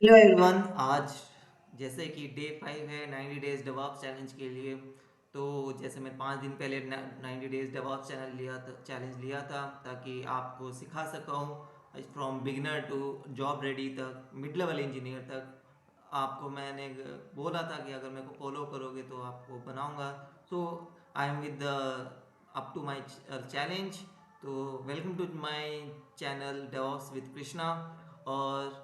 Hello everyone. आज जैसे कि डे 5 है 90 डेज डेवऑप्स चैलेंज के लिए। तो जैसे मैं 5 दिन पहले 90 डेज डेवऑप्स चैलेंज लिया था ताकि आपको सिखा सका हूँ from beginner to job ready तक, मिड लेवल इंजीनियर तक। आपको मैंने बोला था कि अगर मेरे को फॉलो करोगे तो आपको बनाऊंगा। तो I am with up to my challenge. तो welcome to my channel DevOps with Krishna. और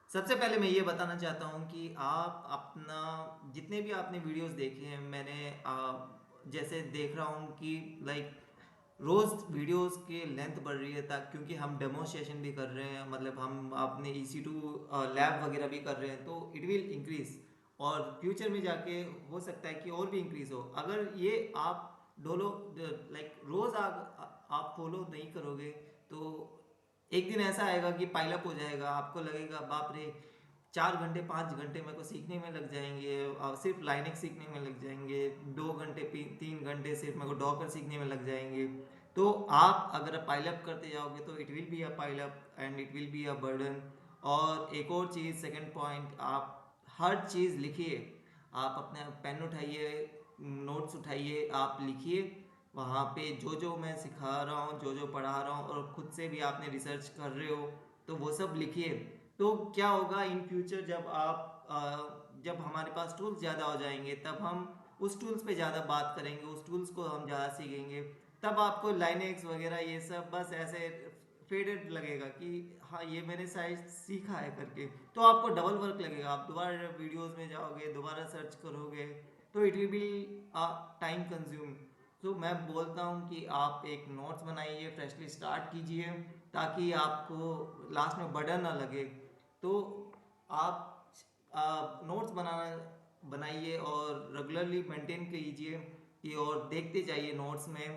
सबसे पहले मैं ये बताना चाहता हूँ कि आप अपना जितने भी आपने वीडियोस देखे हैं, मैंने जैसे देख रहा हूँ कि लाइक रोज वीडियोस के लेंथ बढ़ रही है तक, क्योंकि हम डेमोस्ट्रेशन भी कर रहे हैं, मतलब हम अपने EC2 लैब वगैरह भी कर रहे हैं, तो इट विल इंक्रीज। और फ्यूचर में जाके हो सकता है कि और भी इंक्रीज हो। अगर ये आप डोलो लाइक रोज आप फॉलो नहीं करोगे तो एक दिन ऐसा आएगा कि पाइलअप हो जाएगा। आपको लगेगा बाप रे, 4 घंटे 5 घंटे मेरे को सीखने में लग जाएंगे और सिर्फ लाइनेक्स सीखने में लग जाएंगे, 2 घंटे 3 घंटे सिर्फ मेरे को डॉकर सीखने में लग जाएंगे। तो आप अगर पाइलअप करते जाओगे तो it will be a pileup and it will be a burden. और एक और चीज़, सेकंड पॉइंट, आप हर चीज़ लिखिए। आप अपने पेन उठाइए, नोट्स उठाइए, आप लिखिए। वहाँ पे जो जो मैं सिखा रहा हूँ, जो जो पढ़ा रहा हूँ, और खुद से भी आपने रिसर्च कर रहे हो तो वो सब लिखिए। तो क्या होगा इन फ्यूचर, जब हमारे पास टूल्स ज़्यादा हो जाएंगे तब हम उस टूल्स पे ज़्यादा बात करेंगे, उस टूल्स को हम ज़्यादा सीखेंगे। तब आपको लाइनेक्स वगैरह ये सब बस ऐसे फेडेड लगेगा कि हाँ ये मैंने शायद सीखा है करके। तो आपको डबल वर्क लगेगा, आप दोबारा वीडियोस में जाओगे, दोबारा सर्च करोगे, तो it will B time consume. तो मैं बोलता हूँ कि आप एक नोट्स बनाइए, फ्रेशली स्टार्ट कीजिए, ताकि आपको लास्ट में बर्डन ना लगे। तो आप नोट्स बनाइए और रेगुलरली मेंटेन कीजिए कि, और देखते जाइए नोट्स में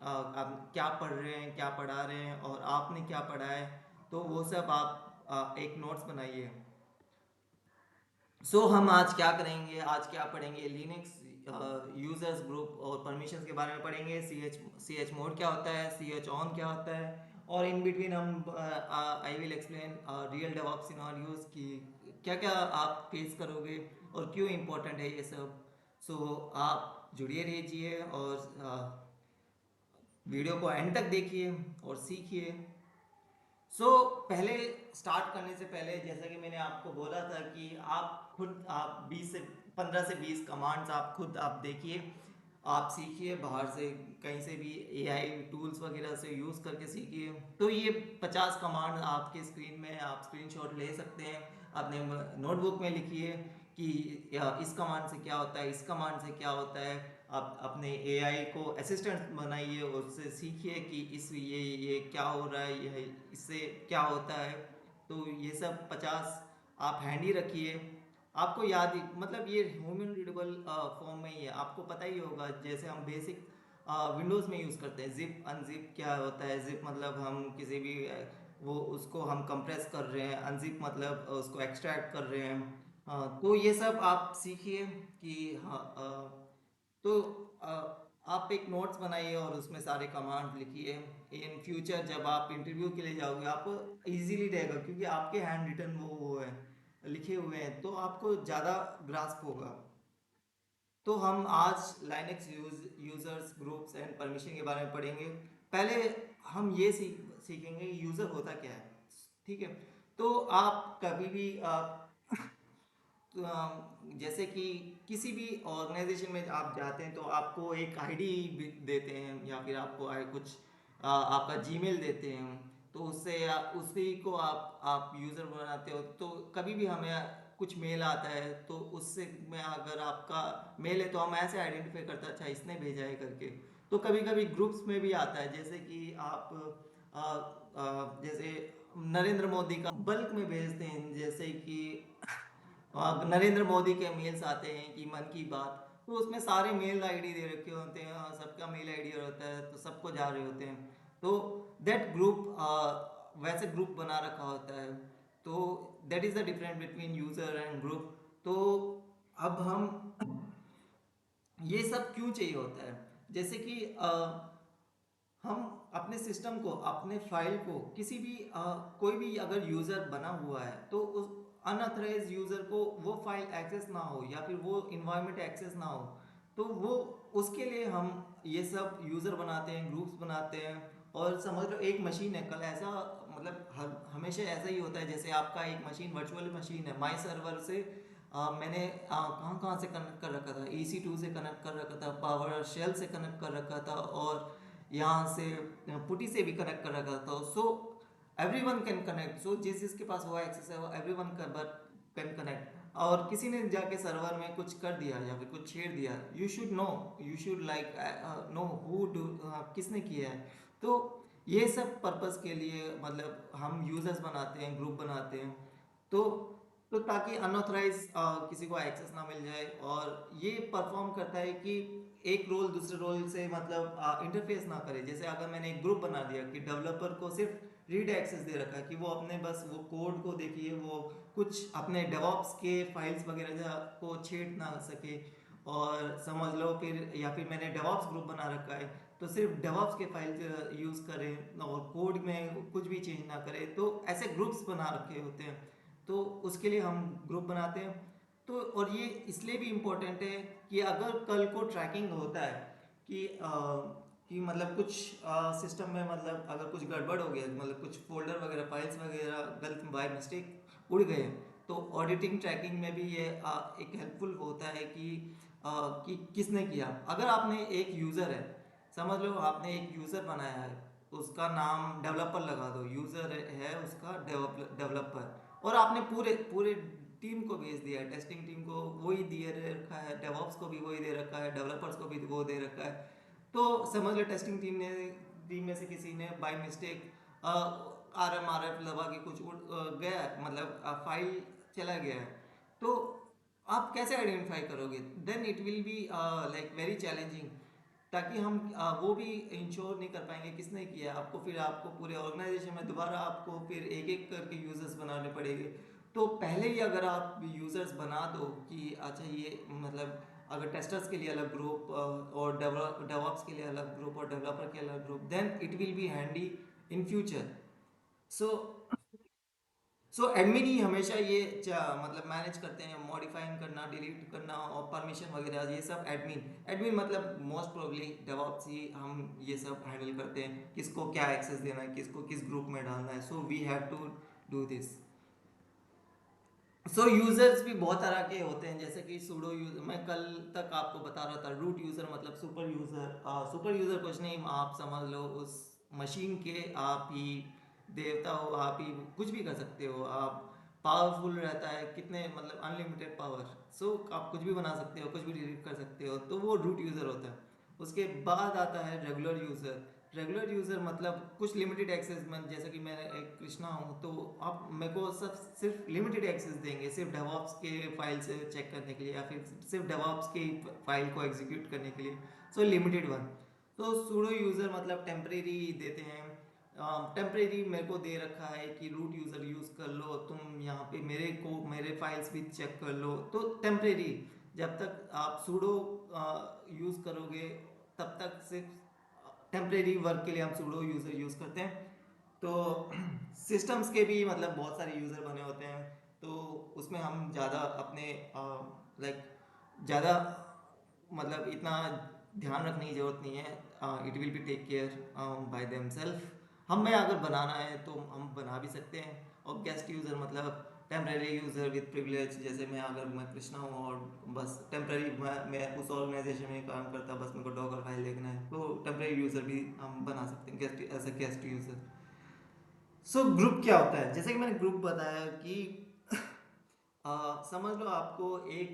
आप क्या पढ़ रहे हैं, क्या पढ़ा रहे हैं, और आपने क्या पढ़ा है। तो वो सब आप एक नोट्स बनाइए। हम आज क्या करेंगे, आज क्या पढ़ेंगे, लिनक्स यूजर्स ग्रुप और परमिशंस के बारे में पढ़ेंगे। सी एच मोड क्या होता है, सी एच ऑन क्या होता है, और इन बिटवीन हम I will explain real DevOps scenarios की क्या क्या आप फेस करोगे और क्यों इम्पोर्टेंट है ये सब। आप जुड़िए रहिए और वीडियो को एंड तक देखिए और सीखिए। पहले स्टार्ट करने से पहले, जैसा कि मैंने आपको बोला था कि आप खुद आप 15 से 20 कमांड्स आप खुद आप देखिए, आप सीखिए बाहर से, कहीं से भी AI टूल्स वगैरह से यूज़ करके सीखिए। तो ये 50 कमांड आपके स्क्रीन में आप स्क्रीनशॉट ले सकते हैं, अपने नोटबुक में लिखिए कि इस कमांड से क्या होता है, इस कमांड से क्या होता है। आप अपने AI को असिस्टेंट बनाइए, उससे सीखिए कि इस ये क्या हो रहा है, ये इससे क्या होता है। तो ये सब 50 आप हैंडी रखिए। आपको याद ही, मतलब ये ह्यूमन रीडेबल फॉर्म में ही है, आपको पता ही होगा। जैसे हम बेसिक विंडोज़ में यूज़ करते हैं, जिप अनजिप क्या होता है। जिप मतलब हम किसी भी वो उसको हम कंप्रेस कर रहे हैं, अनजिप मतलब उसको एक्सट्रैक्ट कर रहे हैं। तो ये सब आप सीखिए कि हाँ तो आप एक नोट्स बनाइए और उसमें सारे कमांड लिखिए। इन फ्यूचर जब आप इंटरव्यू के लिए जाओगे आपको इजीली रहेगा, क्योंकि आपके हैंड रिटन वो है, लिखे हुए हैं, तो आपको ज़्यादा ग्रास्प होगा। तो हम आज Linux users groups and permission के बारे में पढ़ेंगे। पहले हम ये सीखेंगे यूज़र होता क्या है। ठीक है। तो आप कभी भी तो, जैसे कि किसी भी ऑर्गेनाइजेशन में आप जाते हैं तो आपको एक आईडी देते हैं, या फिर आपको कुछ आपका जीमेल देते हैं। तो उससे उसी को आप यूज़र बनाते हो। तो कभी भी हमें कुछ मेल आता है तो उससे में अगर आपका मेल है तो हम ऐसे आइडेंटिफाई करते हैं, अच्छा इसने भेजा है करके। तो कभी कभी ग्रुप्स में भी आता है, जैसे कि आप जैसे नरेंद्र मोदी का बल्क में भेजते हैं, जैसे कि नरेंद्र मोदी के मेल्स आते हैं कि मन की बात, तो उसमें सारे मेल आईडी दे रखे होते हैं, सबका मेल आईडी होता है, तो सबको जा रहे होते हैं। तो दैट ग्रुप वैसे ग्रुप बना रखा होता है। तो that is the difference between user and group. तो अब हम ये सब क्यों चाहिए होता है, जैसे कि हम अपने सिस्टम को, अपने फाइल को, किसी भी कोई भी अगर यूज़र बना हुआ है तो अनऑथराइज यूजर को वो फाइल एक्सेस ना हो या फिर वो इन्वायरमेंट एक्सेस ना हो, तो वो उसके लिए हम ये सब यूजर बनाते हैं, ग्रुप्स बनाते हैं। और समझ लो एक मशीन है, कल ऐसा मतलब हमेशा ऐसा ही होता है, जैसे आपका एक मशीन वर्चुअल मशीन है, माई सर्वर से मैंने कहाँ कहाँ से कनेक्ट कर रखा था, EC2 से कनेक्ट कर रखा था, पावर शेल से कनेक्ट कर रखा था, और यहाँ से पुटी से भी कनेक्ट कर रखा था। सो एवरीवन कैन कनेक्ट, सो जिस जिसके पास वो एक्सेस है वो एवरीवन कैन कनेक्ट। और किसी ने जाके सर्वर में कुछ कर दिया या फिर कुछ छेड़ दिया, you should know, you should like know who do, किसने किया है। तो ये सब पर्पस के लिए मतलब हम यूजर्स बनाते हैं, ग्रुप बनाते हैं। तो ताकि अनऑथराइज किसी को एक्सेस ना मिल जाए, और ये परफॉर्म करता है कि एक रोल दूसरे रोल से मतलब इंटरफेस ना करे। जैसे अगर मैंने एक ग्रुप बना दिया कि डेवलपर को सिर्फ रीड एक्सेस दे रखा है कि वो अपने बस वो कोड को देखिए, वो कुछ अपने डेवॉप्स के फाइल्स वगैरह को छेड़ ना सके, और समझ लो फिर, या फिर मैंने डेवॉप्स ग्रुप बना रखा है तो सिर्फ डेवॉप्स के फाइल यूज़ करें और कोड में कुछ भी चेंज ना करें। तो ऐसे ग्रुप्स बना रखे होते हैं, तो उसके लिए हम ग्रुप बनाते हैं। तो और ये इसलिए भी इम्पोर्टेंट है कि अगर कल को ट्रैकिंग होता है कि मतलब कुछ सिस्टम में मतलब अगर कुछ गड़बड़ हो गया, मतलब कुछ फोल्डर वगैरह फाइल्स वगैरह गलत बाय मिस्टेक उड़ गए, तो ऑडिटिंग ट्रैकिंग में भी ये एक हेल्पफुल होता है कि किसने किया। अगर आपने एक यूज़र है, समझ लो आपने एक यूज़र बनाया है, उसका नाम डेवलपर लगा दो, यूज़र है उसका डेवलपर, और आपने पूरे पूरे टीम को भेज दिया है, टेस्टिंग टीम को वही दे रखा है, डेवऑप्स को भी वही दे रखा है, डेवलपर्स को भी वो दे रखा है। तो समझ लो टेस्टिंग टीम में से किसी ने बाय मिस्टेक RMRF लगा के कुछ गया, मतलब फाइल चला गया है, तो आप कैसे आइडेंटिफाई करोगे? Then it will be like very challenging, ताकि हम वो भी इंश्योर नहीं कर पाएंगे किसने किया। आपको फिर आपको पूरे ऑर्गेनाइजेशन में दोबारा आपको फिर एक एक करके यूजर्स बनाने पड़ेंगे। तो पहले ही अगर आप यूजर्स बना दो कि अच्छा ये मतलब अगर टेस्टर्स के लिए अलग ग्रुप और डेवऑप्स के लिए अलग ग्रुप और डेवलपर के अलग group, then it will be handy in future. So admin ही हमेशा ये मतलब मैनेज करते हैं, मॉडिफाइंग करना, डिलीट करना और परमिशन वगैरह, ये सब एडमिन मतलब मोस्ट प्रोबेबली डेवऑप्स ही हम ये सब हैंडल करते हैं, किसको क्या एक्सेस देना है, किसको किस ग्रुप में डालना है। So we have to do this. So users भी बहुत तरह के होते हैं, जैसे कि सूडो यूजर, मैं कल तक आपको बता रहा था। रूट यूजर मतलब सुपर यूजर, सुपर यूजर कुछ नहीं, आप समझ लो उस मशीन के आप ही देवता हो, आप ही कुछ भी कर सकते हो, आप पावरफुल रहता है कितने मतलब अनलिमिटेड पावर। सो आप कुछ भी बना सकते हो, कुछ भी डिलीट कर सकते हो, तो वो रूट यूजर होता है। उसके बाद आता है रेगुलर यूजर। रेगुलर यूज़र मतलब कुछ लिमिटेड एक्सेस, में जैसे कि मैं एक कृष्णा हूँ, तो आप मेरे को सब सिर्फ लिमिटेड एक्सेस देंगे, सिर्फ डेवऑप्स के फाइल से चेक करने के लिए या फिर सिर्फ डेवऑप्स की फाइल को एग्जीक्यूट करने के लिए। सो लिमिटेड वन। तो सूडो यूज़र मतलब टेम्परेरी देते हैं। टेम्परेरी मेरे को दे रखा है कि रूट यूज़र यूज़ कर लो, तुम यहाँ पे मेरे फाइल्स भी चेक कर लो। तो टेम्परेरी, जब तक आप सूडो यूज़ करोगे तब तक सिर्फ टेम्परेरी वर्क के लिए हम सूडो यूज़र यूज़ करते हैं। तो सिस्टम्स के भी मतलब बहुत सारे यूज़र बने होते हैं, तो उसमें हम ज़्यादा अपने लाइक ज़्यादा मतलब इतना ध्यान रखने की ज़रूरत नहीं है। It will be take care by them self. हमें अगर बनाना है तो हम बना भी सकते हैं। और गेस्ट यूज़र मतलब टेम्परेरी यूज़र विद प्रिविलेज, जैसे मैं कृष्णा हूँ और बस टेम्परेरी मैं उस ऑर्गेनाइजेशन में काम करता, बस मेरे को डॉकर फाइल देखना है, तो टेम्परेरी यूज़र भी हम बना सकते हैं guest as a guest user. So group क्या होता है? जैसे कि मैंने ग्रुप बताया कि समझ लो आपको एक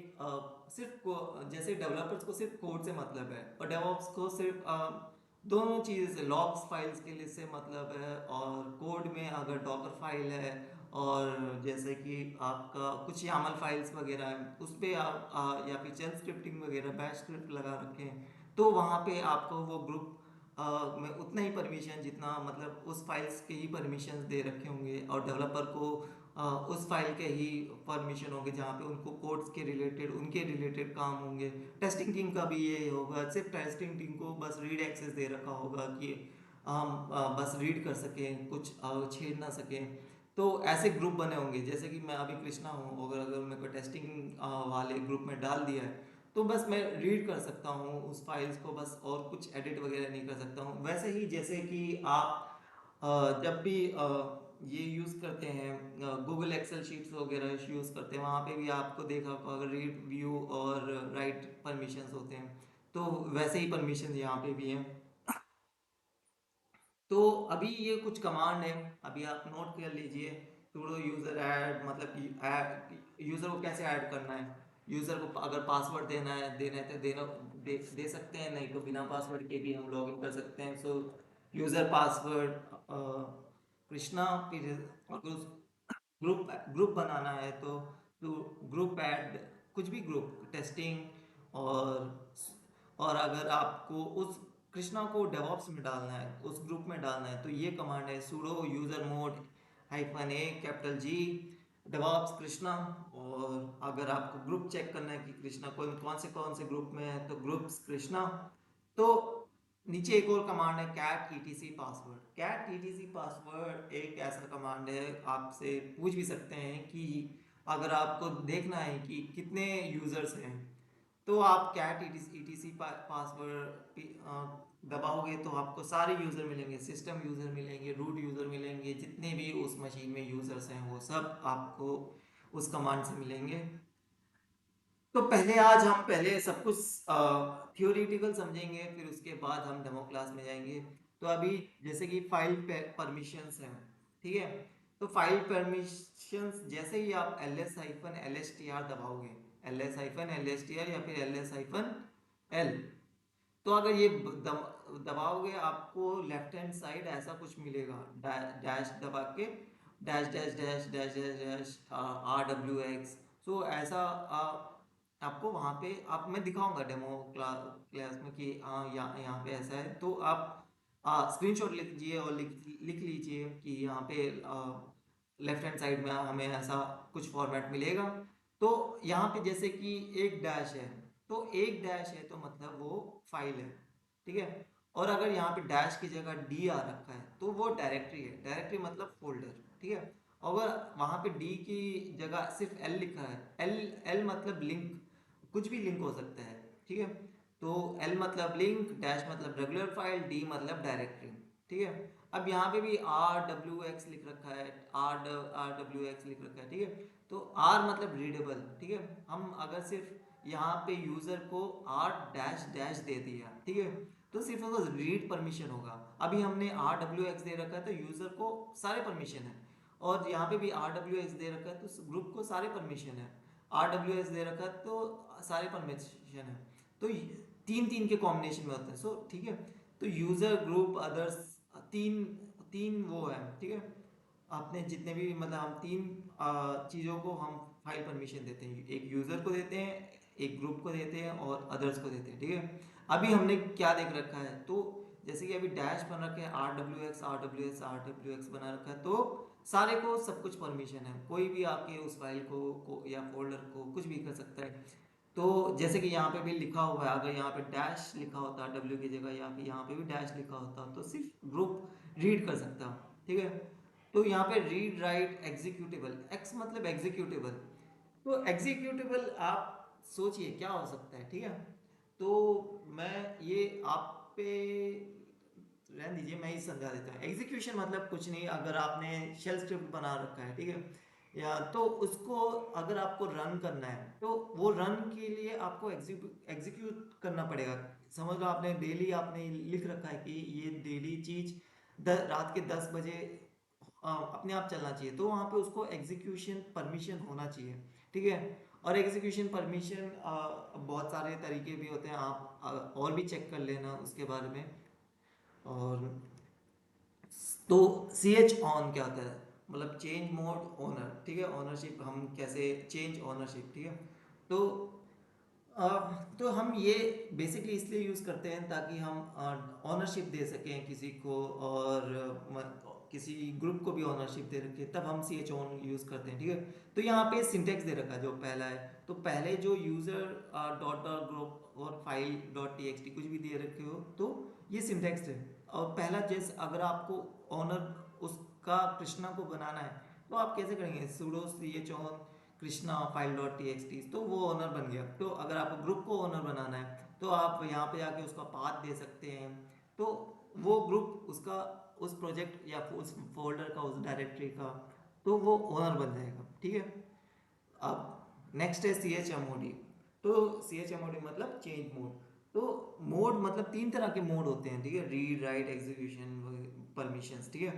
जैसे डेवलपर्स को सिर्फ कोड से मतलब है, और डेवऑप्स को सिर्फ दोनों चीज़ से लॉग्स फाइल्स के लिए से मतलब है, और कोड में अगर डॉकर फाइल है, और जैसे कि आपका कुछ यामल फाइल्स वगैरह है उस पर आप या फिर शेल स्क्रिप्टिंग वगैरह बैश स्क्रिप्ट लगा रखे हैं, तो वहाँ पे आपको वो ग्रुप में उतना ही परमिशन जितना मतलब उस फाइल्स के ही परमिशन दे रखे होंगे, और डेवलपर को उस फाइल के ही परमिशन होंगे जहाँ पे उनको कोड्स के रिलेटेड उनके रिलेटेड काम होंगे। टेस्टिंग टीम का भी ये होगा, सिर्फ टेस्टिंग टीम को बस रीड एक्सेस दे रखा होगा कि हम बस रीड कर सकें, कुछ छेड़ ना सकें। तो ऐसे ग्रुप बने होंगे, जैसे कि मैं अभी कृष्णा हूँ, अगर अगर मेरे को टेस्टिंग वाले ग्रुप में डाल दिया है तो बस मैं रीड कर सकता हूँ उस फाइल्स को बस, और कुछ एडिट वगैरह नहीं कर सकता हूँ। वैसे ही जैसे कि आप जब भी ये यूज़ करते हैं गूगल एक्सेल शीट्स वगैरह यूज़ करते हैं, वहाँ पे भी आपको देखा होगा अगर रीड व्यू और राइट परमिशंस होते हैं, तो वैसे ही परमिशन यहाँ पे भी हैं। तो अभी ये कुछ कमांड है, अभी आप नोट कर लीजिए। sudo यूजर ऐड, मतलब कि यूजर को कैसे ऐड करना है। यूजर को अगर पासवर्ड देना है तो दे सकते हैं, नहीं तो बिना पासवर्ड के भी हम लॉगिन कर सकते हैं। सो यूजर पासवर्ड कृष्णा, फिर अगर ग्रुप ग्रुप बनाना है तो ग्रुप ऐड, कुछ भी ग्रुप टेस्टिंग, और अगर आपको उस कृष्णा को डेवॉप्स में डालना है, उस ग्रुप में डालना है, तो ये कमांड है sudo user mode -a capital G DevOps Krishna. और अगर आपको ग्रुप चेक करना है कि कृष्णा कौन से ग्रुप में है, तो ग्रुप्स कृष्णा। तो नीचे एक और कमांड है cat ETC password. Cat ETC password एक ऐसा कमांड है, आपसे पूछ भी सकते हैं कि अगर आपको देखना है कि कितने यूजर्स हैं, तो आप कैट ईटीसी पासवर्ड दबाओगे तो आपको सारे यूजर मिलेंगे, सिस्टम यूजर मिलेंगे, रूट यूजर मिलेंगे, जितने भी उस मशीन में यूजर्स हैं वो सब आपको उस कमांड से मिलेंगे। तो पहले आज हम पहले सब कुछ थियोरिटिकल समझेंगे, फिर उसके बाद हम डेमो क्लास में जाएंगे। तो अभी जैसे कि फाइल परमिशंस हैं, ठीक है। तो फाइल परमिशंस जैसे ही आप ls-lstr दबाओगे, ls-lstr या फिर ls-l, तो अगर ये दबाओगे आपको लेफ्ट हैंड साइड ऐसा कुछ मिलेगा, डैश दबा के dash dash dash dash dash dash RWX। सो ऐसा आपको वहाँ पे आप मैं दिखाऊंगा डेमो क्लास में कि हाँ यहाँ पे ऐसा है। तो आप स्क्रीनशॉट लिख लीजिए और लिख लीजिए कि यहाँ पे लेफ्ट हैंड साइड में हमें ऐसा कुछ फॉर्मेट मिलेगा। तो यहाँ पे जैसे कि एक डैश है, तो एक डैश है तो मतलब वो फाइल है, ठीक है। और अगर यहाँ पे डैश की जगह डी आ रखा है तो वो डायरेक्टरी है, डायरेक्टरी मतलब फोल्डर, ठीक है। अगर वहाँ पे डी की जगह सिर्फ एल लिखा है, एल एल मतलब लिंक, कुछ भी लिंक हो सकता है, ठीक है। तो एल मतलब लिंक, डैश मतलब रेगुलर फाइल, डी मतलब डायरेक्टरी, ठीक है। अब यहाँ पे भी RWX लिख रखा है, RWX लिख रखा है, ठीक है। तो R मतलब रीडेबल, ठीक है। हम अगर सिर्फ यहाँ पे यूजर को R डैश डैश दे दिया, ठीक है, तो सिर्फ उसको रीड परमिशन होगा। अभी हमने RWX दे रखा है तो यूजर को सारे परमिशन है, और यहाँ पे भी RWX दे रखा है तो ग्रुप को सारे परमिशन है, RWX दे रखा है तो सारे परमिशन है। तो तीन तीन के कॉम्बिनेशन में होते हैं। सो ठीक है, तो यूजर ग्रुप अदर्स, तीन तीन वो है, ठीक है। आपने जितने भी मतलब हम तीन चीज़ों को हम फाइल परमिशन देते हैं, एक यूज़र को देते हैं, एक ग्रुप को देते हैं और अदर्स को देते हैं, ठीक है। अभी हमने क्या देख रखा है, तो जैसे कि अभी डैश बन रखा है, RWX बना रखा है, तो सारे को सब कुछ परमिशन है, कोई भी आके उस फाइल को या फोल्डर को कुछ भी कर सकता है। तो जैसे कि यहाँ पे भी लिखा हुआ है, अगर यहाँ पे डैश लिखा होता W की जगह, या फिर यहाँ पे भी डैश लिखा होता तो सिर्फ ग्रुप रीड कर सकता, ठीक है। तो यहाँ पे रीड राइट एग्जीक्यूटेबल, एक्स मतलब एग्जीक्यूटेबल, तो एग्जीक्यूटेबल आप सोचिए क्या हो सकता है, ठीक है। तो मैं ये आप पे रहने दीजिए, मैं ही समझा देता हूँ। एग्जीक्यूशन मतलब कुछ नहीं, अगर आपने शेल स्क्रिप्ट बना रखा है, ठीक है, या तो उसको अगर आपको रन करना है तो वो रन के लिए आपको एग्जीक्यूट करना पड़ेगा। समझ लो आपने डेली आपने लिख रखा है कि ये डेली चीज रात के 10 बजे अपने आप चलना चाहिए, तो वहाँ पे उसको एग्जीक्यूशन परमिशन होना चाहिए, ठीक है। और एग्जीक्यूशन परमिशन बहुत सारे तरीके भी होते हैं, आप और भी चेक कर लेना उसके बारे में। और तो सी एच ऑन क्या होता है, मतलब चेंज मोड ओनर, ठीक है। ओनरशिप हम कैसे चेंज ओनरशिप, ठीक है। तो अ, तो हम ये बेसिकली इसलिए यूज़ करते हैं ताकि हम ऑनरशिप दे सकें किसी को, और किसी ग्रुप को भी ऑनरशिप दे रखें, तब हम सी एच ऑन यूज़ करते हैं, ठीक है। तो यहाँ पे सिंटेक्स दे रखा है जो पहला है, तो पहले जो यूज़र डॉट डॉट ग्रुप और file dot T X T कुछ भी दे रखे हो, तो ये सिंटेक्स है। और पहला जैसे अगर आपको ऑनर उसका कृष्णा को बनाना है, तो आप कैसे करेंगे, sudo chon Krishna file dot T X T, तो वो ओनर बन गया। तो अगर आपको ग्रुप को ओनर बनाना है तो आप यहाँ पे आके उसका पाथ दे सकते हैं, तो वो ग्रुप उसका उस प्रोजेक्ट या उस फोल्डर का उस डायरेक्टरी का तो वो ओनर बन जाएगा, ठीक है। अब नेक्स्ट है C H M O D. तो C H M O D मतलब चेंज मोड। तो मोड मतलब तीन तरह के मोड होते हैं, ठीक है, रीड राइट एग्जीक्यूशन परमिशंस, ठीक है।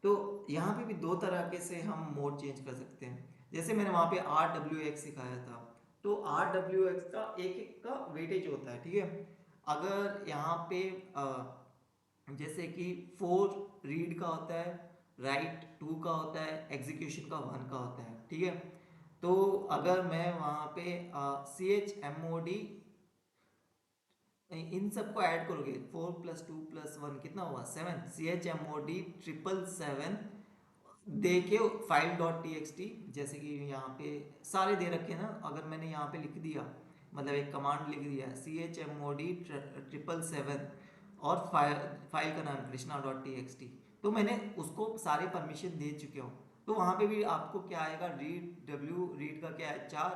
तो यहाँ पे भी दो तरह के से हम मोड चेंज कर सकते हैं। जैसे मैंने वहाँ पे आर डब्ल्यू एक्स सिखाया था, तो आर डब्ल्यू एक्स का एक एक का वेटेज होता है, ठीक है। अगर यहाँ पे जैसे कि 4 रीड का होता है, राइट 2 का होता है, एग्जीक्यूशन का 1 का होता है, ठीक है। तो अगर मैं वहाँ पे C H M O D इन सबको ऐड करोगे, 4 + 2 + 1 कितना हुआ 7, C H M O D 777 देखिए file dot T X T, जैसे कि यहाँ पे सारे दे रखे हैं ना, अगर मैंने यहाँ पे लिख दिया, मतलब एक कमांड लिख दिया C H M O D 777 और फाइल का नाम Krishna dot T X T, तो मैंने उसको सारे परमिशन दे चुके हूँ। तो वहाँ पे भी आपको क्या आएगा, रीड का क्या है 4,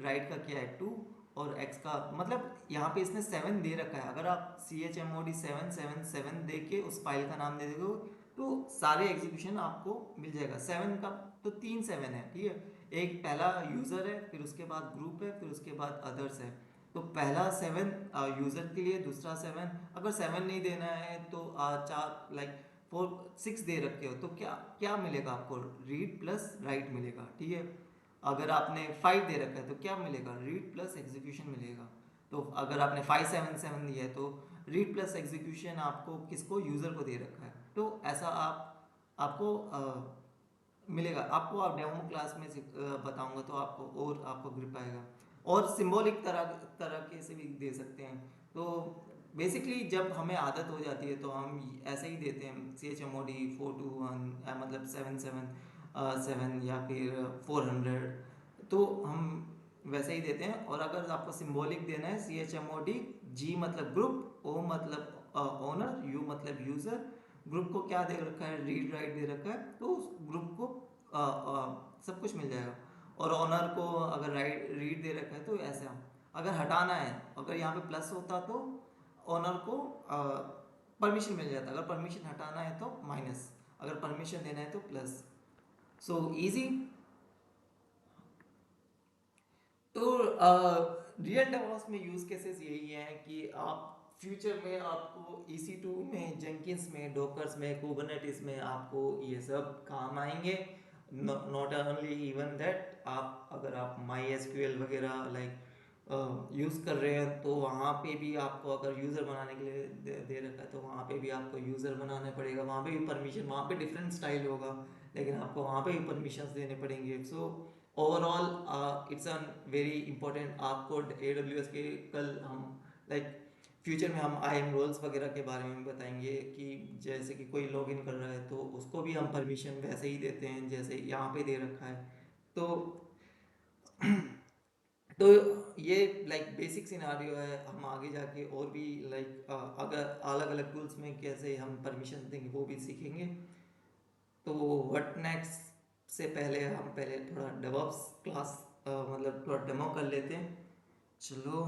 राइट का क्या है 2, और एक्स का मतलब यहाँ पे इसने 7 दे रखा है। अगर आप C H M O D 777 दे के उस फाइल का नाम दे दोगे तो सारे एग्जीक्यूशन आपको मिल जाएगा। 7 का तो 3 7 है, ठीक है। एक पहला यूजर है, फिर उसके बाद ग्रुप है, फिर उसके बाद अदर्स है। तो पहला 7 यूजर के लिए, दूसरा 7, अगर 7 नहीं देना है तो 4 लाइक 4 6 दे रखे हो तो क्या क्या मिलेगा आपको, रीड प्लस राइट मिलेगा, ठीक है। अगर आपने 5 दे रखा है तो क्या मिलेगा, रीड प्लस एग्जीक्यूशन मिलेगा। तो अगर आपने 577 दिया है तो रीड प्लस एग्जीक्यूशन आपको किसको, यूजर को दे रखा है। तो ऐसा आपको मिलेगा। आपको आप डेमो क्लास में बताऊंगा तो आपको और आपको ग्रिप आएगा। और सिंबॉलिक तरह तरह के से भी दे सकते हैं। तो बेसिकली जब हमें आदत हो जाती है तो हम ऐसे ही देते हैं C H M O D 421 मतलब 777 या फिर 400, तो हम वैसे ही देते हैं। और अगर आपको सिंबॉलिक देना है C H M O D, G मतलब ग्रुप, ओ मतलब ओनर, यू मतलब यूजर, ग्रुप को क्या दे रखा है, रीड राइट दे रखा है, तो उस ग्रुप को सब कुछ मिल जाएगा। और ऑनर को अगर राइट रीड दे रखा है तो ऐसा। अगर हटाना है, अगर यहाँ पे प्लस होता तो ऑनर को परमिशन मिल जाता, अगर परमिशन हटाना है तो माइनस, अगर परमिशन देना है तो प्लस। So easy. तो रियल डेवॉप्स में यूज केसेस यही है कि आप फ्यूचर में आपको EC2 में, जेंकिंस में, डॉकर्स में, कुबरनेटिस में आपको ये सब काम आएंगे। नॉट ओनली इवन दैट, आप अगर आप MySQL वगैरह लाइक यूज़ कर रहे हैं तो वहाँ पे भी आपको अगर यूज़र बनाने के लिए दे रखा है तो वहाँ पे भी आपको यूज़र बनाना पड़ेगा। वहाँ पे भी परमिशन, वहाँ पे डिफरेंट स्टाइल होगा लेकिन आपको वहाँ पे भी परमिशंस देने पड़ेंगे। So overall it's an very important. आपको AWS के कल हम लाइक फ्यूचर में हम IAM रोल्स वगैरह के बारे में बताएंगे कि जैसे कि कोई लॉगिन कर रहा है तो उसको भी हम परमिशन वैसे ही देते हैं जैसे यहाँ पे दे रखा है। तो तो ये लाइक बेसिक सिनारियो है। हम आगे जाके और भी लाइक अगर अलग अलग टूल्स में कैसे हम परमिशन देंगे वो भी सीखेंगे। तो व्हाट नेक्स्ट से पहले हम पहले थोड़ा डेवऑप्स क्लास मतलब थोड़ा डेमो कर लेते हैं। चलो,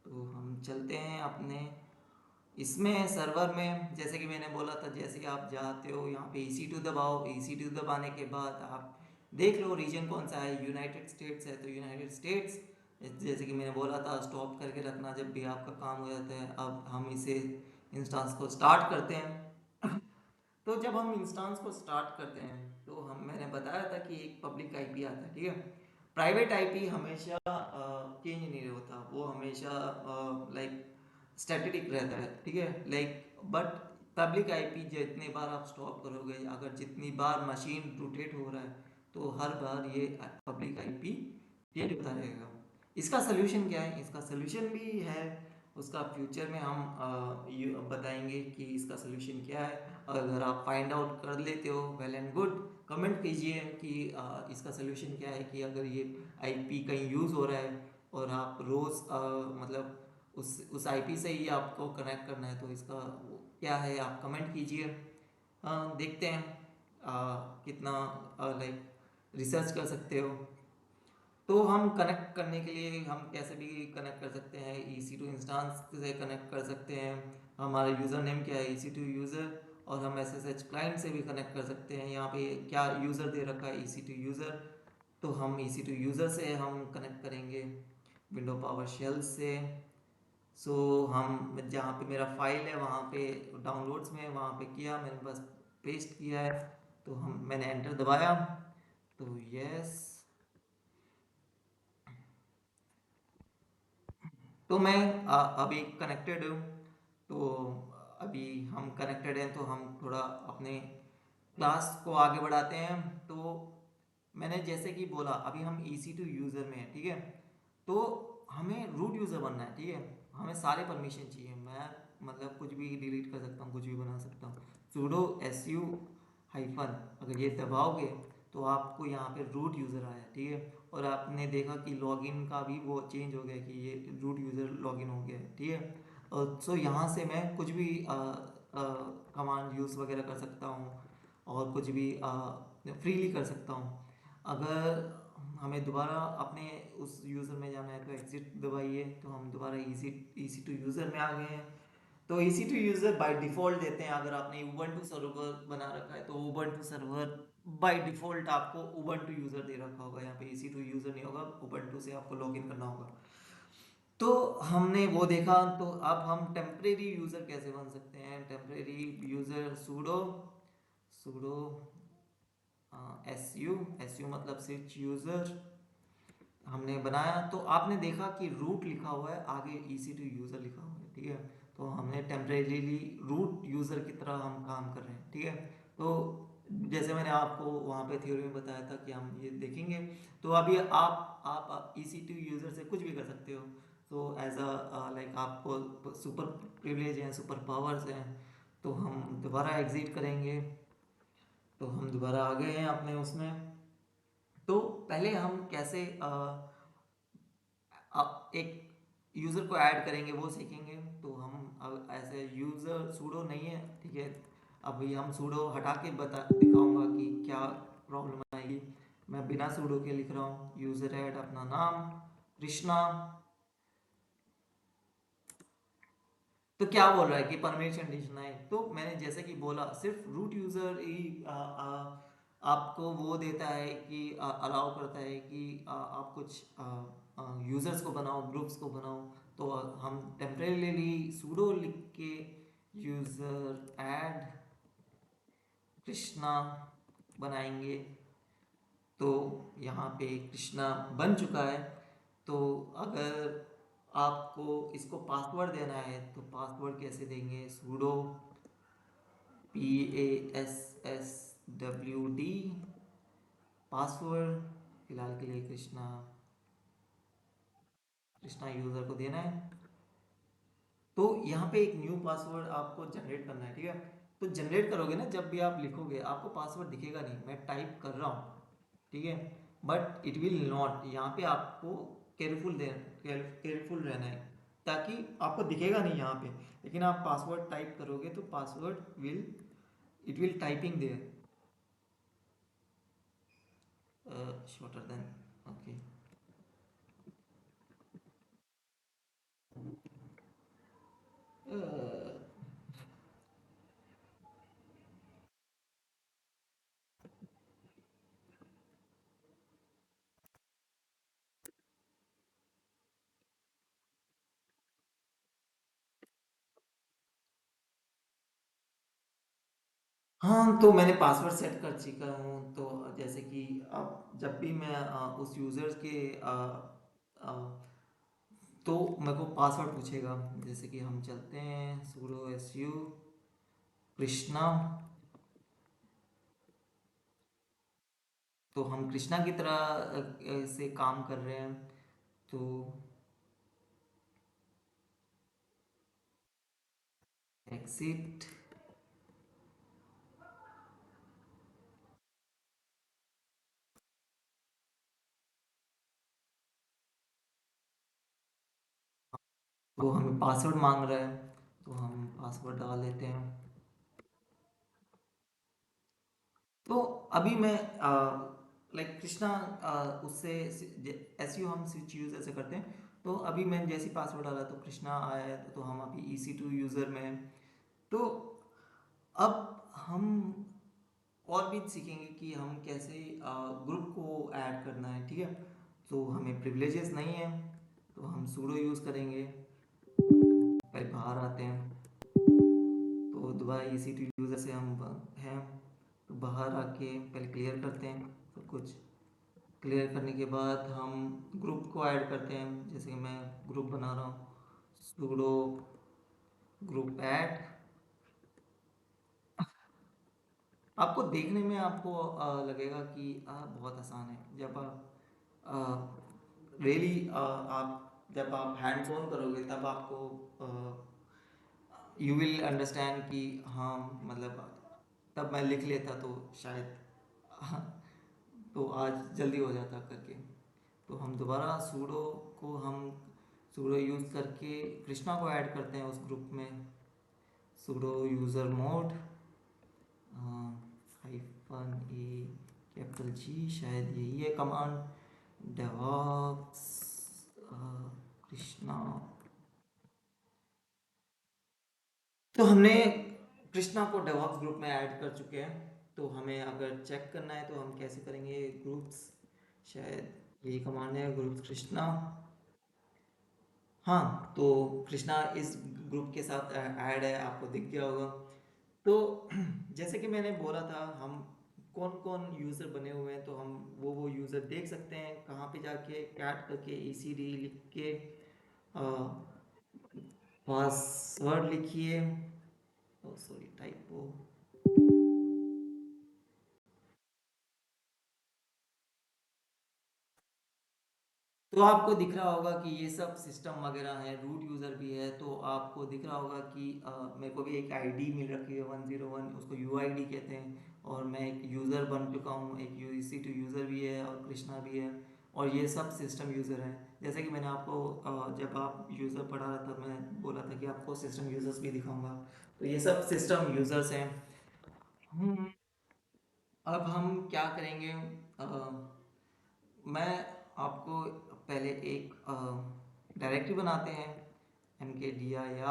तो हम चलते हैं अपने इसमें सर्वर में। जैसे कि मैंने बोला था, जैसे कि आप जाते हो यहाँ पे EC2 दबाओ, EC2 दबाने के बाद आप देख लो रीजन कौन सा है। यूनाइटेड स्टेट्स है तो यूनाइटेड स्टेट्स, जैसे कि मैंने बोला था स्टॉप करके रखना जब भी आपका काम हो जाता है। अब हम इसे इंस्टांस को स्टार्ट करते हैं। तो जब हम इंस्टांस को स्टार्ट करते हैं तो हम, मैंने बताया था कि एक पब्लिक आईपी आता है, ठीक है। प्राइवेट आईपी हमेशा चेंज नहीं होता, वो हमेशा लाइक स्टैटिक रहता है, ठीक है। लाइक बट पब्लिक आईपी जितने बार आप स्टॉप करोगे, अगर जितनी बार मशीन रोटेट हो रहा है तो हर बार ये पब्लिक आईपी चेंज होता रहेगा। इसका सोल्यूशन क्या है, इसका सोल्यूशन भी है, उसका फ्यूचर में हम बताएंगे कि इसका सोल्यूशन क्या है। अगर आप फाइंड आउट कर लेते हो वेल एंड गुड, कमेंट कीजिए कि इसका सोल्यूशन क्या है। कि अगर ये आईपी कहीं यूज़ हो रहा है और आप रोज़ मतलब उस आईपी से ही आपको कनेक्ट करना है तो इसका क्या है, आप कमेंट कीजिए। देखते हैं कितना लाइक रिसर्च कर सकते हो। तो हम कनेक्ट करने के लिए हम कैसे भी कनेक्ट कर सकते हैं, EC2 इंस्टांस से कनेक्ट कर सकते हैं। हमारा यूज़र नेम क्या है, EC2 यूज़र। और हम SSH क्लाइंट से भी कनेक्ट कर सकते हैं। यहाँ पे क्या यूज़र दे रखा है, EC2 यूज़र। तो हम EC2 यूज़र से हम कनेक्ट करेंगे विंडो पावर शेल से। सो हम जहाँ पे मेरा फाइल है वहाँ पे डाउनलोड्स में वहाँ पे किया मैंने, बस पेस्ट किया है। तो हम मैंने एंटर दबाया। तो यस, तो मैं अभी कनेक्टेड हूँ। तो अभी हम कनेक्टेड हैं, तो हम थोड़ा अपने क्लास को आगे बढ़ाते हैं। तो मैंने जैसे कि बोला अभी हम EC2 यूज़र में है, ठीक है। तो हमें रूट यूज़र बनना है, ठीक है। हमें सारे परमिशन चाहिए। मैं मतलब कुछ भी डिलीट कर सकता हूँ, कुछ भी बना सकता हूँ। sudo su हाइफन अगर ये दबाओगे तो आपको यहाँ पे रूट यूज़र आया, ठीक है। और आपने देखा कि लॉगिन का भी वो चेंज हो गया कि ये रूट यूज़र लॉगिन हो गया है, ठीक है। और सो यहाँ से मैं कुछ भी कमांड यूज़ वगैरह कर सकता हूँ और कुछ भी फ्रीली कर सकता हूँ। अगर हमें दोबारा अपने उस यूज़र में जाना है तो एग्जिट दबाइए, तो हम दोबारा EC2 यूज़र में आ गए हैं। तो EC2 यूज़र बाय डिफ़ॉल्ट देते हैं। अगर आपने उबंटू सर्वर बना रखा है तो उबंटू सर्वर बाय डिफ़ॉल्ट आपको उबंटू यूज़र दे रखा होगा। यहाँ पे EC2 यूज़र नहीं होगा, उबंटू से आपको लॉगिन करना होगा। तो हमने वो देखा। तो अब हम टेम्परेरी यूज़र कैसे बन सकते हैं। Temporary user pseudo pseudo S U मतलब स्विच यूज़र हमने बनाया। तो आपने देखा कि रूट लिखा हुआ है, आगे EC2 यूज़र लिखा हुआ है, ठीक है। तो हमने टेम्परेरीली रूट यूज़र की तरह हम काम कर रहे हैं, ठीक है। तो जैसे मैंने आपको वहाँ पे थ्योरी में बताया था कि हम ये देखेंगे। तो अभी आप EC2 यूज़र से कुछ भी कर सकते हो। तो एज अ लाइक आपको सुपर प्रिविलेज हैं, सुपर पावर्स हैं। तो हम दोबारा एग्जिट करेंगे। तो हम दोबारा आ गए हैं अपने उसमें। तो पहले हम कैसे एक यूज़र को ऐड करेंगे वो सीखेंगे। तो हम अब ऐसे यूज़र सूडो नहीं है, ठीक है। अभी हम सूडो हटा के बता दिखाऊंगा कि क्या प्रॉब्लम आएगी। मैं बिना सूडो के लिख रहा हूँ, यूज़र ऐड अपना नाम कृष्णा। तो क्या बोल रहा है कि परमिशन कंडीशन है। तो मैंने जैसे कि बोला सिर्फ रूट यूज़र ही आपको वो देता है कि अलाउ करता है कि आप कुछ यूज़र्स को बनाओ, ग्रुप्स को बनाओ। तो हम टेम्परेरीली सूडो लिख के यूज़र ऐड कृष्णा बनाएंगे। तो यहाँ पे कृष्णा बन चुका है। तो अगर आपको इसको पासवर्ड देना है तो पासवर्ड कैसे देंगे, सूडो PASSWD पासवर्ड फिलहाल के लिए कृष्णा कृष्णा यूज़र को देना है। तो यहाँ पे एक न्यू पासवर्ड आपको जनरेट करना है, ठीक है। तो जनरेट करोगे ना, जब भी आप लिखोगे आपको पासवर्ड दिखेगा नहीं। मैं टाइप कर रहा हूँ, ठीक है, बट इट विल नॉट। यहाँ पे आपको केयरफुल रहना है ताकि आपको दिखेगा नहीं यहाँ पे। लेकिन आप पासवर्ड टाइप करोगे तो password will it will typing there shorter than okay. हाँ, तो मैंने पासवर्ड सेट कर चुका हूँ। तो जैसे कि अब जब भी मैं उस यूज़र के अ, तो मेरे को पासवर्ड पूछेगा। जैसे कि हम चलते हैं sudo su कृष्णा। तो हम कृष्णा की तरह से काम कर रहे हैं। तो एग्जिट। वो हमें पासवर्ड मांग रहा है, तो हम पासवर्ड डाल देते हैं। तो अभी मैं लाइक कृष्णा उससे एस यू हम स्विच यूज ऐसे करते हैं। तो अभी मैं जैसे पासवर्ड डाला तो कृष्णा आया है, तो हम अभी EC2 यूज़र में हैं। तो अब हम और भी सीखेंगे कि हम कैसे ग्रुप को ऐड करना है, ठीक है। तो हमें प्रिविलेजेस नहीं है, तो हम सूडो यूज़ करेंगे। पहले बाहर आते हैं, तो दोबारा EC2 यूज़र से हम हैं, तो बाहर आके पहले क्लियर करते हैं सब कुछ। क्लियर करने के बाद हम ग्रुप को ऐड करते हैं, जैसे कि मैं ग्रुप बना रहा हूँ, सूडो ग्रुप ऐड। आपको देखने में आपको लगेगा कि बहुत आसान है। जब आप रियली आप जब आप हैंड्स ऑन करोगे तब आपको यू विल अंडरस्टैंड कि हाँ, मतलब तब मैं लिख लेता तो शायद तो आज जल्दी हो जाता करके। तो हम दोबारा सूडो को हम सूडो यूज़ करके कृष्णा को ऐड करते हैं उस ग्रुप में। Pseudo user mode -e capital G, शायद यही है कमांड। डेवॉप्स कृष्णा। तो हमने कृष्णा को डेवॉप्स ग्रुप में ऐड कर चुके हैं। तो हमें अगर चेक करना है तो हम कैसे करेंगे, ग्रुप्स, शायद यही कमांड है, ग्रुप्स कृष्णा। हाँ, तो कृष्णा इस ग्रुप के साथ ऐड है, आपको दिख गया होगा। तो जैसे कि मैंने बोला था, हम कौन कौन यूज़र बने हुए हैं, तो हम वो यूज़र देख सकते हैं। कहाँ पे जाके कैट करके ECD लिख के पासवर्ड लिखिए। ओ सॉरी, टाइपो। तो आपको दिख रहा होगा कि ये सब सिस्टम वगैरह है, रूट यूज़र भी है। तो आपको दिख रहा होगा कि मेरे को भी एक आईडी मिल रखी है 101, उसको UID कहते हैं। और मैं एक यूज़र बन चुका हूँ, एक EC2 यूज़र भी है और कृष्णा भी है। और ये सब सिस्टम यूज़र हैं। जैसे कि मैंने आपको जब आप यूज़र पढ़ा रहा था, मैं बोला था कि आपको सिस्टम यूज़र्स भी दिखाऊंगा। तो ये सब सिस्टम यूज़र्स हैं। हम्म, अब हम क्या करेंगे, मैं आपको पहले एक डायरेक्टरी बनाते हैं, mkdir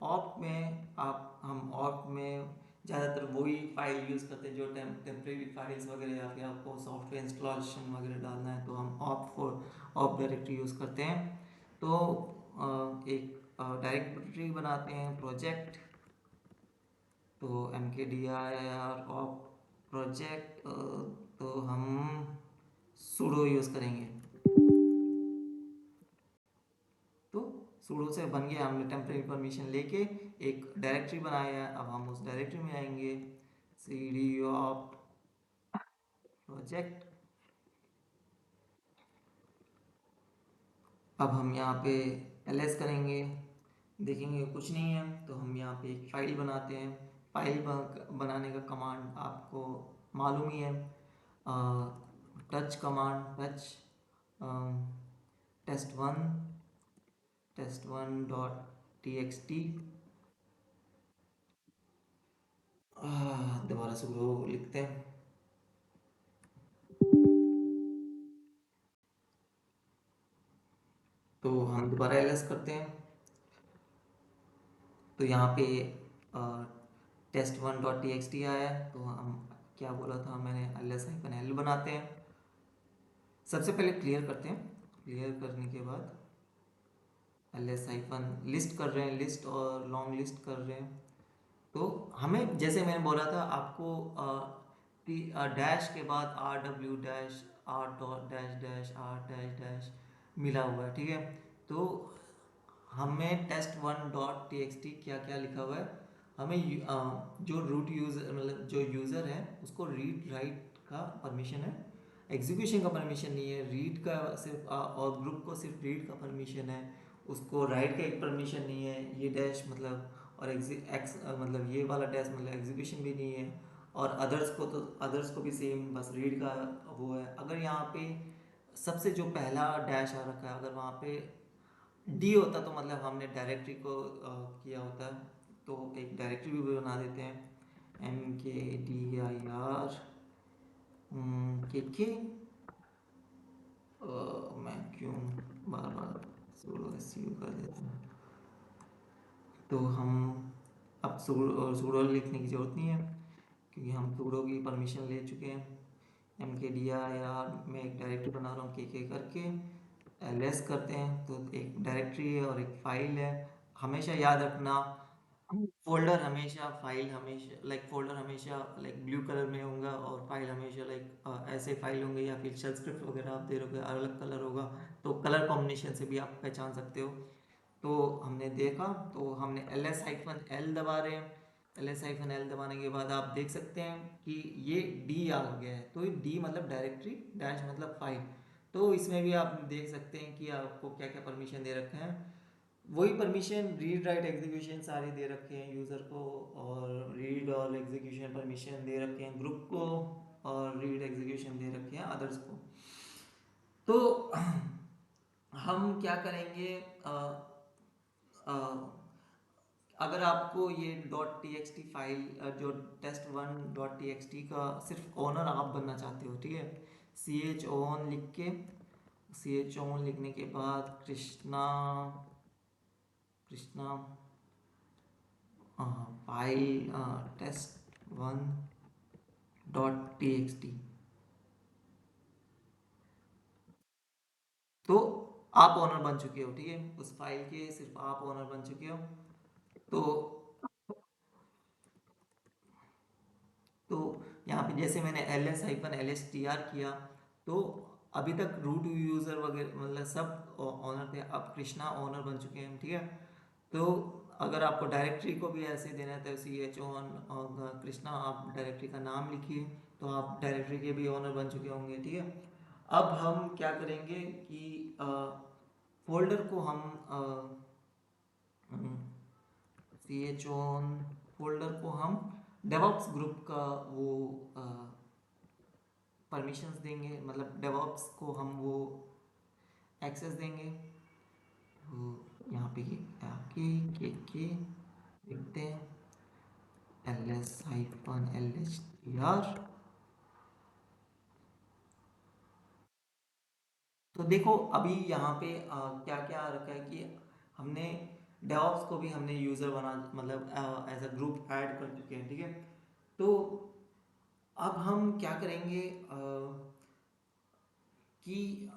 ऑप में। आप हम ऑप में ज़्यादातर वही फाइल यूज़ करते हैं जो टेम्प्रेरी फाइल्स वगैरह, या फिर आपको सॉफ्टवेयर इंस्टॉलेशन वगैरह डालना है तो हम ऑप डायरेक्टरी यूज़ करते हैं। तो एक डायरेक्टरी बनाते हैं, प्रोजेक्ट। तो mkdir ऑप प्रोजेक्ट, तो हम sudo यूज़ करेंगे। तो sudo से बन गया, हमने टेम्परेरी परमिशन लेके एक डायरेक्टरी बनाया है। अब हम उस डायरेक्टरी में आएंगे, cd ऑप प्रोजेक्ट। अब हम यहाँ पे ls करेंगे, देखेंगे कुछ नहीं है। तो हम यहाँ पे एक फाइल बनाते हैं। फाइल बनाने का कमांड आपको मालूम ही है, टच कमांड, टच test1 दोबारा से वो लिखते हैं। तो हम दोबारा ls करते हैं। तो यहाँ पे test1 आया है। तो हम क्या बोला था मैंने, ls-l बनाते हैं। सबसे पहले क्लियर करते हैं। क्लियर करने के बाद ls-लिस्ट कर रहे हैं, लिस्ट और लॉन्ग लिस्ट कर रहे हैं। तो हमें जैसे मैंने बोला था आपको, डैश के बाद RW dash R dot dash dash R dash dash मिला हुआ है, ठीक है। तो हमें test1 क्या क्या लिखा हुआ है, हमें जो रूट यूज़र मतलब जो यूज़र है उसको रीड राइट का परमिशन है, एग्जीक्यूशन का परमिशन नहीं है। रीड का सिर्फ और ग्रुप को सिर्फ रीड का परमिशन है, उसको राइट का एक परमिशन नहीं है। ये डैश मतलब, और मतलब ये वाला डैश मतलब एग्जीक्यूशन भी नहीं है। और अदर्स को तो अदर्स को भी सेम, बस रीड का वो है। अगर यहाँ पे सबसे जो पहला डैश आ रखा है, अगर वहाँ पे डी होता तो मतलब हमने डायरेक्टरी को किया होता। तो एक डायरेक्टरी भी बना देते हैं, mkdir के मैं क्यों बार बार sudo su कर देता हूँ। तो हम अब sudo लिखने की ज़रूरत नहीं है क्योंकि हम sudo की परमिशन ले चुके हैं। mkdir मैं एक डायरेक्टरी बना रहा हूँ के करके ls करते हैं तो एक डायरेक्टरी है और एक फाइल है। हमेशा याद रखना फोल्डर हमेशा फाइल हमेशा फोल्डर हमेशा ब्लू कलर में होगा और फाइल हमेशा ऐसे फाइल होंगे या फिर शेल स्क्रिप्ट वगैरह आप दे रहोगे अलग कलर होगा तो कलर कॉम्बिनेशन से भी आप पहचान सकते हो। तो हमने देखा तो हमने ls-l दबा रहे हैं। ls-l दबाने के बाद आप देख सकते हैं कि ये d आ गया है तो ये d मतलब डायरेक्टरी डैश मतलब फाइल। तो इसमें भी आप देख सकते हैं कि आपको क्या क्या परमिशन दे रखे हैं। वही परमिशन रीड राइट एग्जीक्यूशन सारे दे रखे हैं यूज़र को और रीड और एग्जीक्यूशन परमिशन दे रखे हैं ग्रुप को और रीड एग्जीक्यूशन दे रखे हैं अदर्स को। तो हम क्या करेंगे अ, अगर आपको ये .txt फाइल जो test1.txt का सिर्फ ओनर आप बनना चाहते हो ठीक है chown लिख के chown लिखने के बाद कृष्णा कृष्णा फाइल test1.txt तो आप ओनर बन चुके हो ठीक है उस फाइल के सिर्फ आप ओनर बन चुके हो। तो तो यहाँ पे जैसे मैंने ls-lstr किया तो अभी तक रूट यूज़र वगैरह मतलब सब ओनर थे अब कृष्णा ओनर बन चुके हैं ठीक है। तो अगर आपको डायरेक्टरी को भी ऐसे देना है तो chown और कृष्णा आप डायरेक्टरी का नाम लिखिए तो आप डायरेक्टरी के भी ओनर बन चुके होंगे ठीक है। अब हम क्या करेंगे कि फोल्डर को हम chown फोल्डर को हम डेवऑप्स ग्रुप का वो परमिशंस देंगे मतलब डेवऑप्स को हम वो एक्सेस देंगे। तो यहाँ पे ये के लिखते हैं ls-lstr। तो देखो अभी यहाँ पे क्या क्या रखा है कि हमने डेवऑप्स को भी हमने यूज़र बना मतलब एज अ ग्रुप ऐड कर चुके हैं ठीक है। तो अब हम क्या करेंगे कि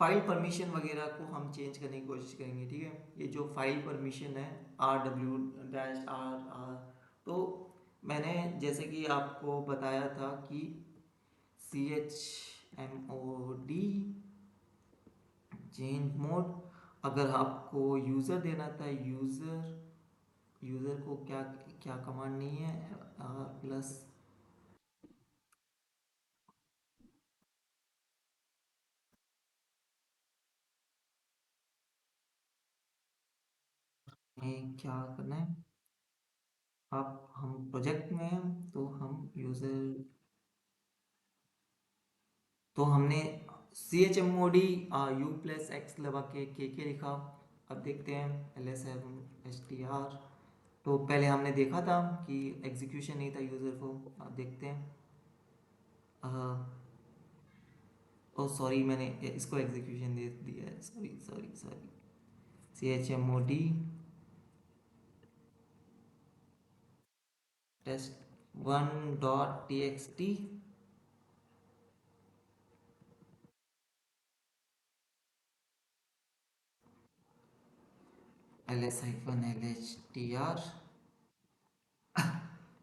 फाइल परमिशन वगैरह को हम चेंज करने की कोशिश करेंगे ठीक है। ये जो फाइल परमिशन है rw-r तो मैंने जैसे कि आपको बताया था कि chmod चेंज मोड अगर आपको यूज़र देना था यूज़र को क्या क्या कमांड नहीं है प्लस में क्या करना है। आप हम प्रोजेक्ट में हैं तो हम यूज़र तो हमने chmod u+x लगा के लिखा। अब देखते हैं ls-lstr तो पहले हमने देखा था कि एग्जीक्यूशन नहीं था यूज़र को। अब देखते हैं ओ सॉरी मैंने इसको एग्जीक्यूशन दे दिया है sorry sorry sorry chmod test1.txt ls-lstr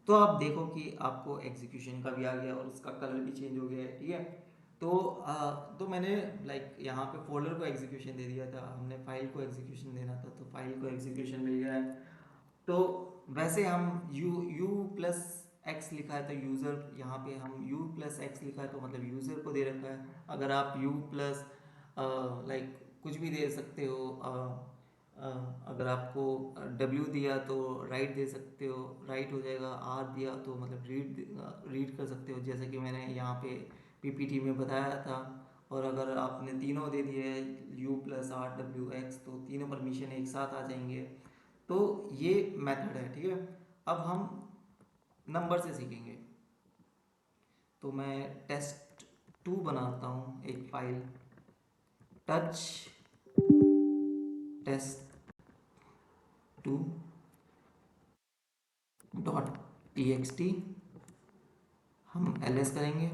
तो आप देखो कि आपको एग्जीक्यूशन का भी आ गया और उसका कलर भी चेंज हो गया है ठीक है। तो तो मैंने यहाँ पे फोल्डर को एग्जीक्यूशन दे दिया था हमने फाइल को एग्जीक्यूशन देना था तो फाइल को एग्जीक्यूशन मिल गया है। तो वैसे हम u प्लस एक्स लिखा है तो यूज़र यहाँ पे हम u प्लस एक्स लिखा है तो मतलब यूज़र को दे रखा है। अगर आप u प्लस कुछ भी दे सकते हो अगर आपको w दिया तो राइट दे सकते हो राइट हो जाएगा r दिया तो मतलब रीड कर सकते हो जैसे कि मैंने यहाँ पे पीपीटी में बताया था। और अगर आपने तीनों दे दिए u plus r w x तो तीनों परमिशन एक साथ आ जाएंगे। तो ये मेथड है ठीक है। अब हम नंबर से सीखेंगे। तो मैं test2 बनाता हूँ एक फाइल, टच test2.txt, हम ls करेंगे।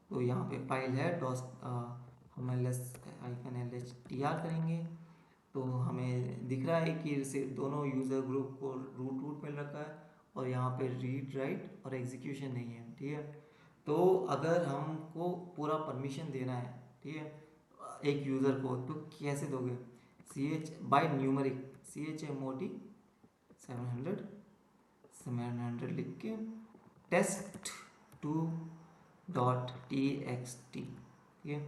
तो यहाँ पे फाइल है हम ls-lhtr करेंगे। तो हमें दिख रहा है कि सिर्फ दोनों यूज़र ग्रुप को रूट मिल रखा है और यहाँ पे रीड राइट और एग्जीक्यूशन नहीं है, ठीक है। तो अगर हमको पूरा परमिशन देना है, ठीक है, एक यूज़र को, तो कैसे दोगे? ch बाय न्यूमरिक chmod 700 लिख के test2.txt, ठीक है,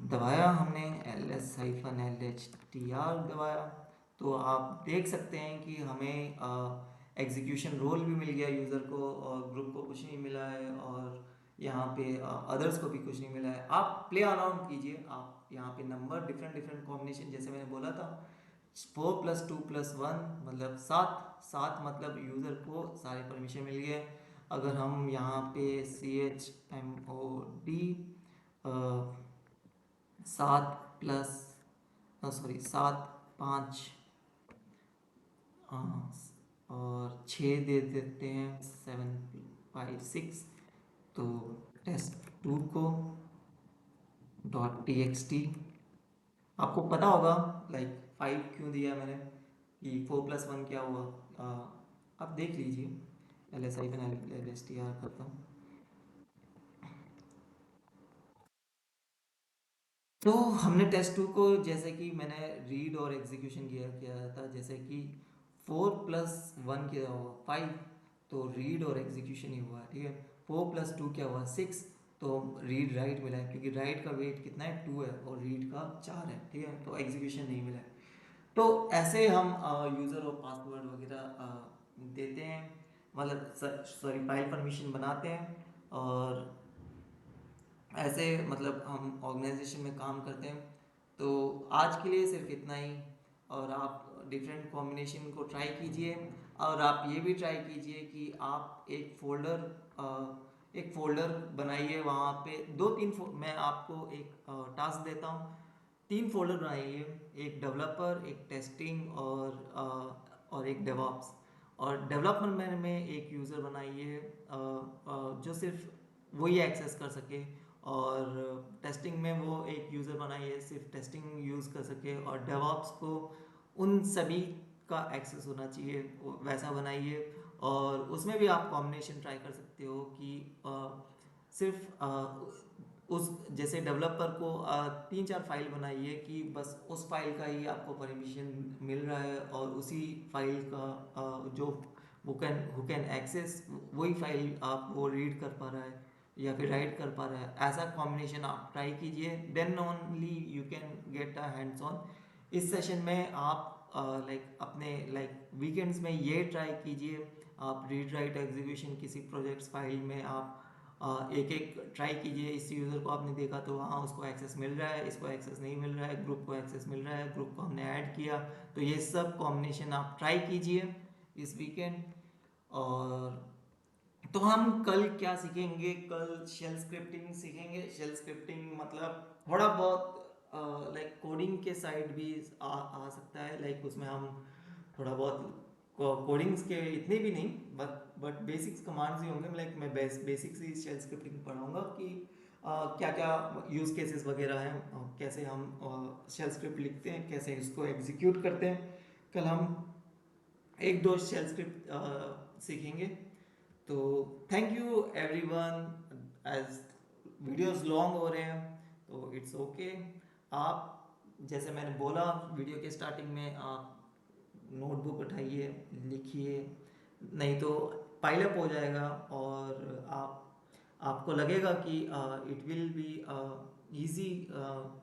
दबाया हमने ls-lhtr दबाया। तो आप देख सकते हैं कि हमें एग्जीक्यूशन रोल भी मिल गया यूज़र को, और ग्रुप को कुछ नहीं मिला है, और यहाँ पे अदर्स को भी कुछ नहीं मिला है। आप प्ले अराउंड कीजिए, आप यहाँ पे नंबर डिफरेंट कॉम्बिनेशन, जैसे मैंने बोला था 4 + 2 + 1 मतलब 7, 7 मतलब यूज़र को सारे परमिशन मिल गए। अगर हम यहाँ पे chmod 7 प्लस 5 और 6 दे देते हैं, 7 5 6। तो test2 को .txt, आपको पता होगा लाइक 5 क्यों दिया मैंने, कि 4 + 1 क्या हुआ, आप देख लीजिए। ls-lhtr करता हूँ। तो हमने test2 को, जैसे कि मैंने रीड और एग्जीक्यूशन किया था, जैसे कि 4 + 1 क्या हुआ 5, तो रीड और एग्जीक्यूशन ही हुआ, ठीक है। 4 + 2 क्या हुआ 6, तो रीड राइट मिला है, क्योंकि राइट का वेट कितना है 2 है और रीड का 4 है, ठीक है, तो एग्जीक्यूशन नहीं मिला है। तो ऐसे हम यूज़र और पासवर्ड वगैरह देते हैं, मतलब सॉरी फाइल परमिशन बनाते हैं, और ऐसे मतलब हम ऑर्गेनाइजेशन में काम करते हैं। तो आज के लिए सिर्फ इतना ही, और आप डिफरेंट कॉम्बिनेशन को ट्राई कीजिए, और आप ये भी ट्राई कीजिए कि आप एक फ़ोल्डर बनाइए, वहाँ पे 2-3 मैं आपको एक टास्क देता हूँ, 3 फ़ोल्डर बनाइए, एक डेवलपर, एक टेस्टिंग, और एक डेवॉप्स। और डेवलपमेंट में एक यूज़र बनाइए जो सिर्फ वही एक्सेस कर सके, और टेस्टिंग में वो एक यूज़र बनाइए सिर्फ टेस्टिंग यूज़ कर सके, और डेवॉप्स को उन सभी का एक्सेस होना चाहिए, वैसा बनाइए। और उसमें भी आप कॉम्बिनेशन ट्राई कर सकते हो कि सिर्फ उस जैसे डेवलपर को 3-4 फाइल बनाइए कि बस उस फाइल का ही आपको परमिशन मिल रहा है, और उसी फाइल का जो हु कैन एक्सेस वही फाइल आप वो रीड कर पा रहा है या फिर राइट कर पा रहा है। ऐसा कॉम्बिनेशन आप ट्राई कीजिए, then only you can get a hands on. इस सेशन में आप अपने वीकेंड्स में ये ट्राई कीजिए, आप रीड राइट एग्जीक्यूशन किसी प्रोजेक्ट्स फाइल में आप एक एक ट्राई कीजिए। इस यूज़र को आपने देखा तो हाँ उसको एक्सेस मिल रहा है, इसको एक्सेस नहीं मिल रहा है, ग्रुप को एक्सेस मिल रहा है, ग्रुप को हमने ऐड किया, तो ये सब कॉम्बिनेशन आप ट्राई कीजिए इस वीकेंड। और तो हम कल क्या सीखेंगे? कल शेल स्क्रिप्टिंग सीखेंगे। शेल स्क्रिप्टिंग मतलब थोड़ा बहुत कोडिंग के साइड भी आ सकता है, उसमें हम थोड़ा बहुत कोडिंग्स के इतने भी नहीं, बट बेसिक्स कमांड्स ही होंगे। मैं बेसिक्स ही शेल स्क्रिप्टिंग पढ़ाऊंगा कि क्या क्या यूज़ केसेस वगैरह हैं, कैसे हम शेल स्क्रिप्ट लिखते हैं, कैसे इसको एग्जीक्यूट करते हैं। कल हम 1-2 शेल स्क्रिप्ट सीखेंगे। तो thank you everyone. As videos long हो रहे हैं तो इट्स ओके। आप जैसे मैंने बोला वीडियो के स्टार्टिंग में, आप नोटबुक उठाइए, लिखिए, नहीं तो पाइलअप हो जाएगा, और आपको लगेगा कि इट विल बी इजी,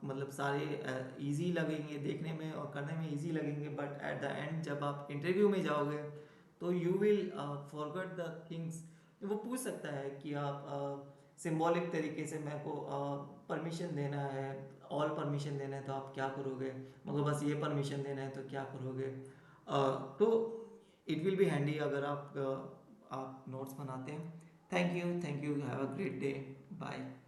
मतलब सारे इजी लगेंगे देखने में और करने में इजी लगेंगे, बट एट द एंड जब आप इंटरव्यू में जाओगे तो you will forget the things. वो पूछ सकता है कि आप सिंबॉलिक तरीके से मेरे को परमिशन देना है, ऑल परमिशन देना है तो आप क्या करोगे, मगर बस ये परमिशन देना है तो क्या करोगे। तो इट विल बी हैंडी अगर आप आप नोट्स बनाते हैं। Thank you, have a great day. Bye.